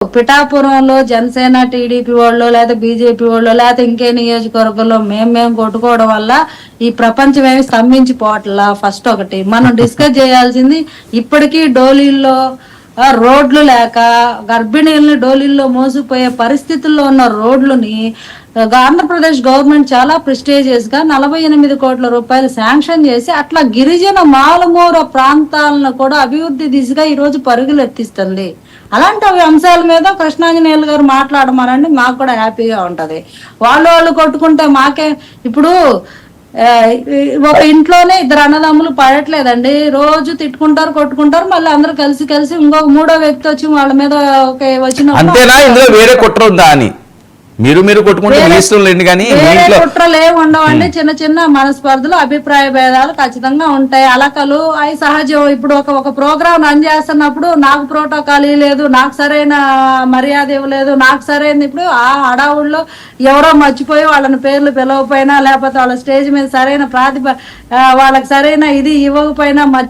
పిఠాపురంలో జనసేన టీడీపీ వాళ్ళు లేదా బీజేపీ వాళ్ళు లేదా ఇంకే నియోజకవర్గంలో మేము కొట్టుకోవడం వల్ల ఈ ప్రపంచం ఏమి స్తంభించిపోవట్లా. ఫస్ట్ ఒకటి మనం డిస్కస్ చేయాల్సింది, ఇప్పటికీ డోలీల్లో రోడ్లు లేక గర్భిణీలను డోలీల్లో మోసిపోయే పరిస్థితుల్లో ఉన్న రోడ్లని ఆంధ్రప్రదేశ్ గవర్నమెంట్ చాలా ప్రెస్టీజియస్ గా 48 కోట్ల రూపాయలు శాంక్షన్ చేసి అట్లా గిరిజన మారుమూల ప్రాంతాలను కూడా అభివృద్ధి దిశగా ఈ రోజు పరుగులు ఎత్తిస్తుంది. అలాంటి అంశాల మీద కృష్ణాంజనేయులు గారు మాట్లాడమనండి, మాకు కూడా హ్యాపీగా ఉంటది. వాళ్ళు కొట్టుకుంటే మాకే ఇప్పుడు ఒక ఇంట్లోనే 2 అన్నదమ్ములు పడట్లేదండి, రోజు తిట్టుకుంటారు కొట్టుకుంటారు, మళ్ళీ అందరూ కలిసి ఇంకొక మూడో వ్యక్తి వచ్చి వాళ్ళ మీద వచ్చిన అంతేనా? ఇందులో వేరే కుట్ర ఉందా అని మీరు కొట్టుకుంటే కుట్రలు ఏమి ఉండవండి. చిన్న మనస్పర్ధలు, అభిప్రాయ భేదాలు ఖచ్చితంగా ఉంటాయి. అలకలు అవి సహజం. ఇప్పుడు ఒక ప్రోగ్రామ్ రన్ చేస్తున్నప్పుడు నాకు ప్రోటోకాల్ లేదు, నాకు సరైన మర్యాద ఇవ్వలేదు, నాకు సరైన ఇప్పుడు ఆ హడావుల్లో ఎవరో మర్చిపోయి వాళ్ళని పేర్లు పిలవకపోయినా లేకపోతే వాళ్ళ స్టేజ్ మీద సరైన వాళ్ళకి సరైన ఇది ఇవ్వకపోయినా